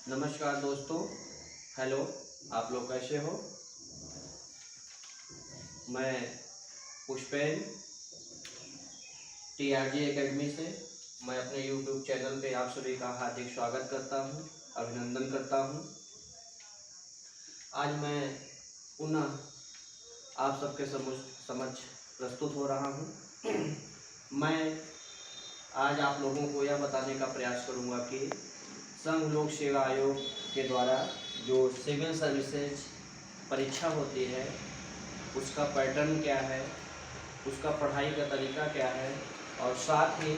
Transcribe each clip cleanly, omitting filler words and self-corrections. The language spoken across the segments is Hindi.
नमस्कार दोस्तों, हेलो। आप लोग कैसे हो? मैं पुष्पेन TRG एकेडमी से मैं अपने YouTube चैनल पे आप सभी का हार्दिक स्वागत करता हूं, अभिनंदन करता हूं। आज मैं पुनः आप सबके समक्ष प्रस्तुत हो रहा हूं। मैं आज आप लोगों को यह बताने का प्रयास करूंगा कि संघ लोक सेवा आयोग के द्वारा जो सिविल सर्विसेज परीक्षा होती है उसका पैटर्न क्या है, उसका पढ़ाई का तरीका क्या है और साथ ही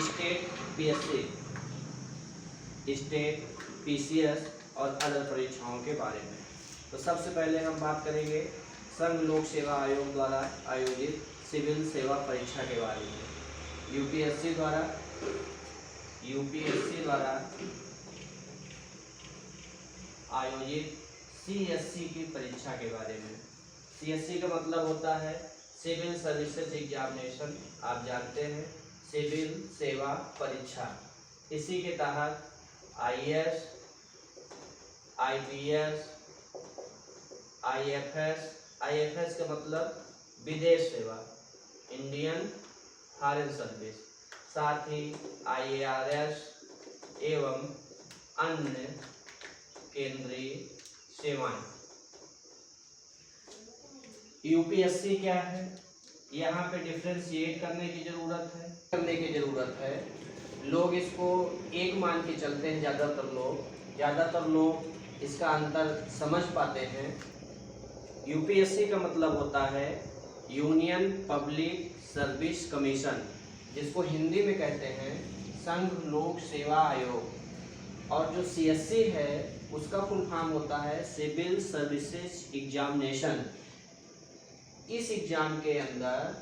स्टेट PCS और अदर परीक्षाओं के बारे में। तो सबसे पहले हम बात करेंगे संघ लोक सेवा आयोग द्वारा आयोजित सिविल सेवा परीक्षा के बारे में। यूपीएससी द्वारा आयोजित CSC की परीक्षा के बारे में। CSC का मतलब होता है सिविल सर्विसेज एग्जामिनेशन, आप जानते हैं, सिविल सेवा परीक्षा। इसी के तहत IAS, IPS, IFS का मतलब विदेश सेवा, इंडियन फॉरेन सर्विस, साथ ही IARS एवं अन्य केंद्रीय सेवाएं। यूपीएससी क्या है, यहाँ पे डिफ्रेंशिएट करने की जरूरत है। लोग इसको एक मान के चलते हैं, ज़्यादातर लोग इसका अंतर समझ पाते हैं। यूपीएससी का मतलब होता है यूनियन पब्लिक सर्विस कमीशन, जिसको हिंदी में कहते हैं संघ लोक सेवा आयोग। और जो CSC है उसका फुल फॉर्म होता है सिविल सर्विसेज एग्जामिनेशन। इस एग्जाम के अंदर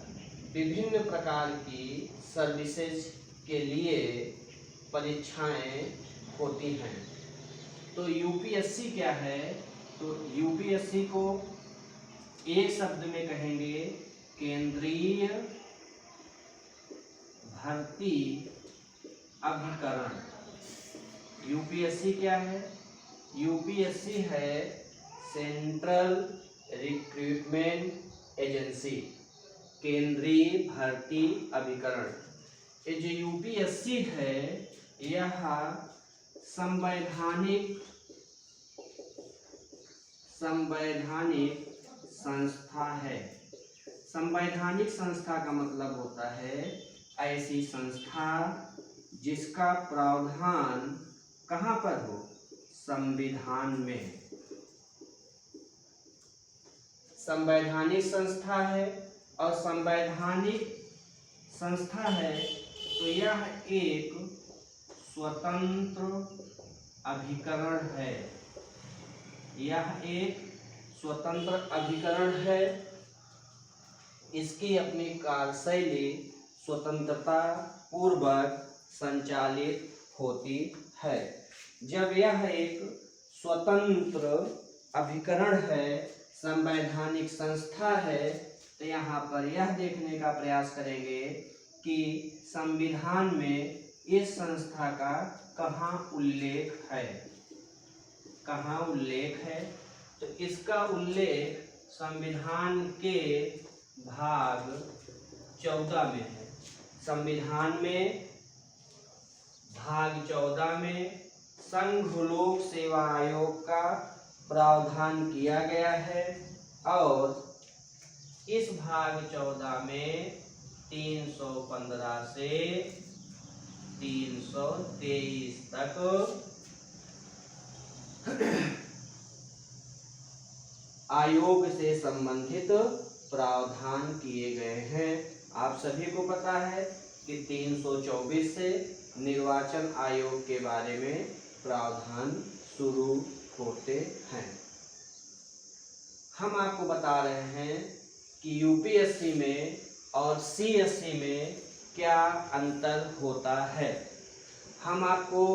विभिन्न प्रकार की सर्विसेज के लिए परीक्षाएं होती हैं। तो यूपीएससी क्या है? तो यूपीएससी को एक शब्द में कहेंगे केंद्रीय भर्ती अभिकरण। यूपीएससी क्या है? यूपीएससी है सेंट्रल रिक्रूटमेंट एजेंसी, केंद्रीय भर्ती अभिकरण। ये जो यूपीएससी है यह संवैधानिक संस्था है। संवैधानिक संस्था का मतलब होता है ऐसी संस्था जिसका प्रावधान कहाँ पर हो? संविधान में। संवैधानिक संस्था है और संवैधानिक संस्था है तो यह एक स्वतंत्र अभिकरण है। इसकी अपनी कार्यशैली स्वतंत्रता पूर्वक संचालित होती है। जब यह एक स्वतंत्र अभिकरण है, संवैधानिक संस्था है, तो यहाँ पर यह देखने का प्रयास करेंगे कि संविधान में इस संस्था का कहाँ उल्लेख है। तो इसका उल्लेख संविधान के भाग 14 में है। संविधान में भाग 14 में संघ लोक सेवा आयोग का प्रावधान किया गया है और इस भाग 14 में 315 से 323 तक आयोग से संबंधित प्रावधान किए गए हैं। आप सभी को पता है कि 324 से निर्वाचन आयोग के बारे में प्रावधान शुरू होते हैं। हम आपको बता रहे हैं कि यूपीएससी में और CSC में क्या अंतर होता है। हम आपको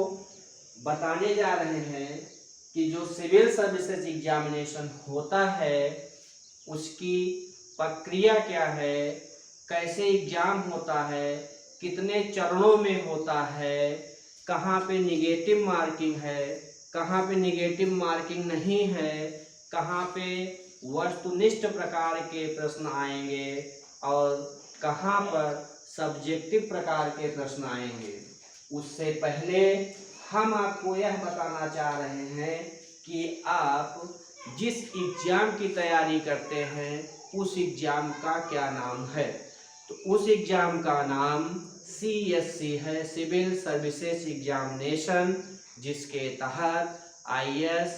बताने जा रहे हैं कि जो सिविल सर्विसेज एग्जामिनेशन होता है उसकी प्रक्रिया क्या है, कैसे एग्जाम होता है, कितने चरणों में होता है, कहाँ पे निगेटिव मार्किंग है, कहाँ पे निगेटिव मार्किंग नहीं है, कहाँ पे वस्तुनिष्ठ प्रकार के प्रश्न आएंगे और कहाँ पर सब्जेक्टिव प्रकार के प्रश्न आएंगे। उससे पहले हम आपको यह बताना चाह रहे हैं कि आप जिस एग्जाम की तैयारी करते हैं उस एग्जाम का क्या नाम है। तो उस एग्जाम का नाम CSC है, सिविल सर्विसेज एग्जामिनेशन, जिसके तहत IAS,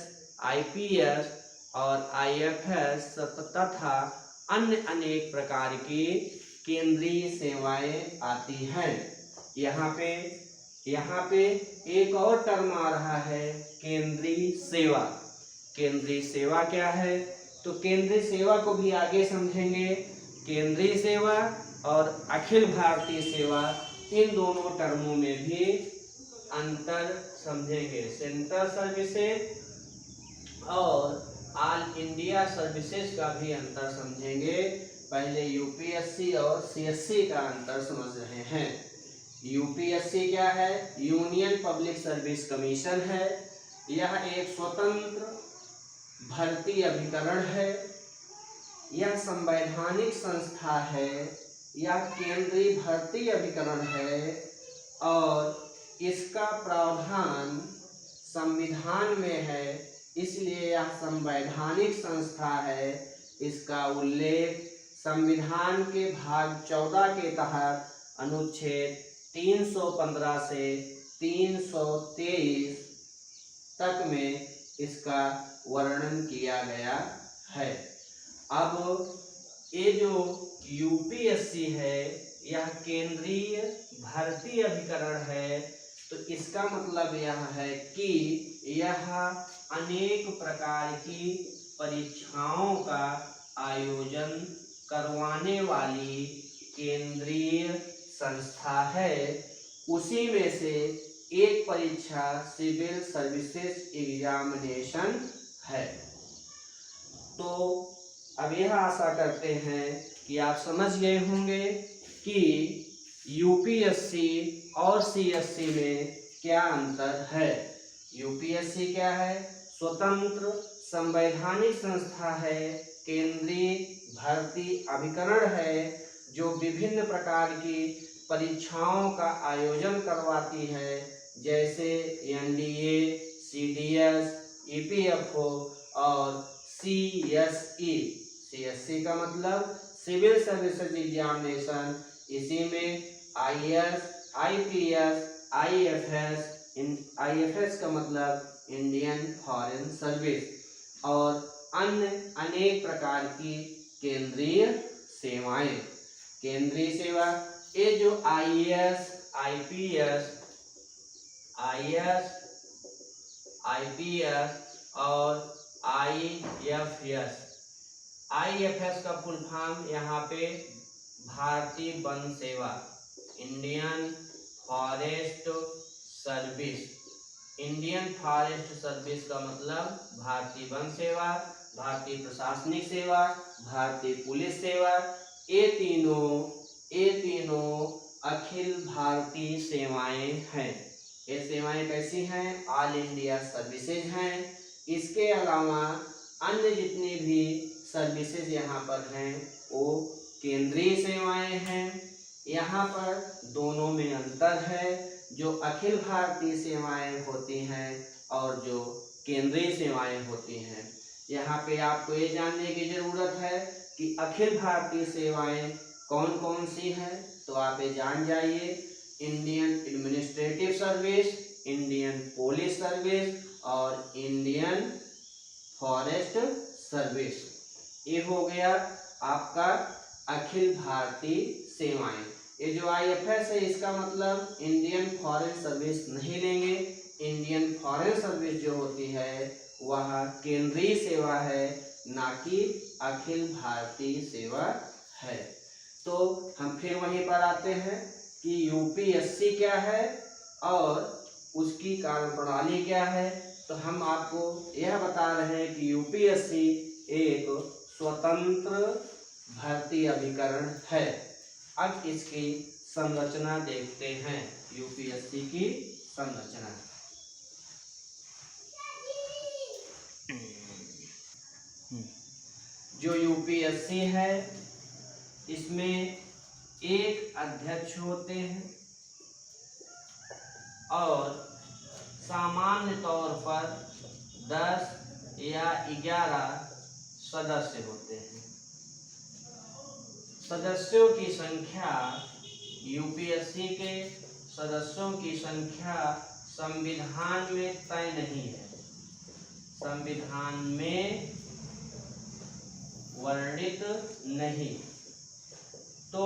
IPS और IFS तथा अन्य अनेक प्रकार की केंद्रीय सेवाएं आती हैं। यहाँ पे एक और टर्म आ रहा है, केंद्रीय सेवा। केंद्रीय सेवा क्या है, तो केंद्रीय सेवा को भी आगे समझेंगे। केंद्रीय सेवा और अखिल भारतीय सेवा, इन दोनों टर्मों में भी अंतर समझेंगे। सेंट्रल सर्विसेज और ऑल इंडिया सर्विसेज का भी अंतर समझेंगे। पहले UPSC और CSC का अंतर समझ रहे हैं। UPSC क्या है, यूनियन पब्लिक सर्विस कमीशन है। यह एक स्वतंत्र भर्ती अभिकरण है, यह संवैधानिक संस्था है, यह केंद्रीय भर्ती अभिकरण है और इसका प्रावधान संविधान में है, इसलिए यह संवैधानिक संस्था है। इसका उल्लेख संविधान के भाग 14 के तहत अनुच्छेद 315 से 323 तक में इसका वर्णन किया गया है। अब ये जो UPSC है, यह केंद्रीय भर्ती अभिकरण है। तो इसका मतलब यह है कि यह अनेक प्रकार की परीक्षाओं का आयोजन करवाने वाली केंद्रीय संस्था है। उसी में से एक परीक्षा सिविल सर्विसेज एग्जामिनेशन है। तो अब यह आशा करते हैं कि आप समझ गए होंगे कि UPSC और CSC में क्या अंतर है। UPSC क्या है, स्वतंत्र संवैधानिक संस्था है, केंद्रीय भर्ती अभिकरण है, जो विभिन्न प्रकार की परीक्षाओं का आयोजन करवाती है, जैसे NDA, CDS, EPFO और CSE। CSC का मतलब सिविल सर्विसेज एग्जामिनेशन, इसी में IAS, IPS, IFS का मतलब इंडियन फॉरेन सर्विस और अन्य अनेक प्रकार की केंद्रीय सेवाएं। केंद्रीय सेवा, ये जो IAS, IPS और IFS का फुल फॉर्म यहाँ पे भारतीय वन सेवा, Indian forest service. Indian forest service का मतलब भारतीय वन सेवा, भारतीय प्रशासनिक सेवा, भारतीय पुलिस सेवा, ये तीनों अखिल भारतीय सेवाएं हैं। ये सेवाएं कैसी हैं, ऑल इंडिया सर्विसेज हैं। इसके अलावा अन्य जितनी भी सर्विसेज यहाँ पर हैं वो केंद्रीय सेवाएं हैं। यहाँ पर दोनों में अंतर है, जो अखिल भारतीय सेवाएं होती हैं और जो केंद्रीय सेवाएं होती हैं। यहाँ पे आपको ये जानने की जरूरत है कि अखिल भारतीय सेवाएं कौन कौन सी हैं, तो आप ये जान जाइए। Indian administrative service, Indian police service और इंडियन फॉरेस्ट सर्विस। ये हो गया आपका अखिल भारतीय सेवाएं। ये जो IFS है, इसका मतलब इंडियन फॉरेन सर्विस नहीं लेंगे। इंडियन फॉरेन सर्विस जो होती है वह केंद्रीय सेवा है, ना कि अखिल भारतीय सेवा है। तो हम फिर वहीं पर आते हैं कि UPSC क्या है और उसकी कार्यप्रणाली क्या है। तो हम आपको यह बता रहे हैं कि UPSC एक स्वतंत्र भर्ती अभिकरण है। अब इसकी संरचना देखते हैं, UPSC की संरचना। जो यूपीएससी है इसमें एक अध्यक्ष होते हैं और सामान्य तौर पर 10 या 11 सदस्य होते हैं। सदस्यों की संख्या, यूपीएससी के सदस्यों की संख्या संविधान में तय नहीं है, संविधान में वर्णित नहीं। तो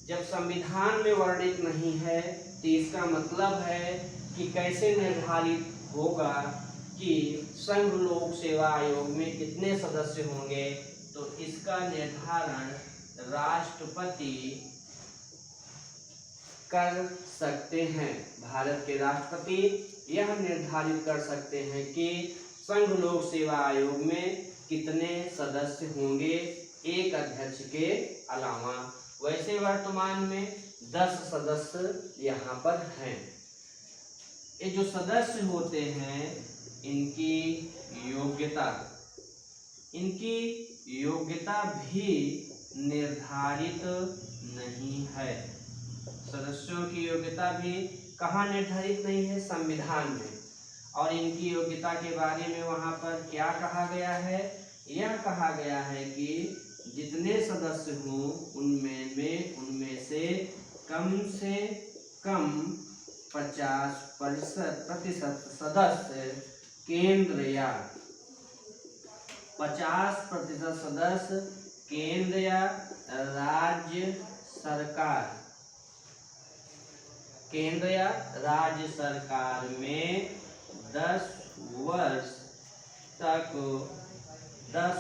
जब संविधान में वर्णित नहीं है तो इसका मतलब है कि कैसे निर्धारित होगा कि संघ लोक सेवा आयोग में कितने सदस्य होंगे। तो इसका निर्धारण राष्ट्रपति कर सकते हैं। भारत के राष्ट्रपति यह निर्धारित कर सकते हैं कि संघ लोक सेवा आयोग में कितने सदस्य होंगे एक अध्यक्ष के अलावा। वैसे वर्तमान में 10 सदस्य यहाँ पर हैं। ये जो सदस्य होते हैं इनकी योग्यता भी निर्धारित नहीं है। सदस्यों की योग्यता भी कहाँ निर्धारित नहीं है? संविधान में। और इनकी योग्यता के बारे में वहाँ पर क्या कहा गया है? यह कहा गया है कि जितने सदस्य हों उनमें से कम 50% सदस्य केंद्र या 50% सदस्य केंद्र या राज्य सरकार में 10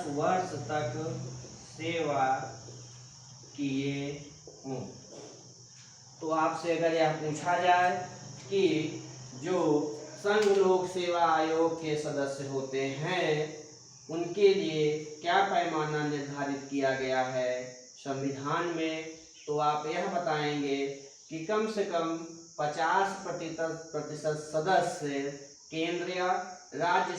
वर्ष तक सेवा किए हों। तो आपसे अगर यह पूछा जाए कि जो संघ लोक सेवा आयोग के सदस्य होते हैं उनके लिए क्या पैमाना निर्धारित किया गया है संविधान में, तो आप यह बताएंगे कि कम से कम 50% सदस्य केंद्र या राज्य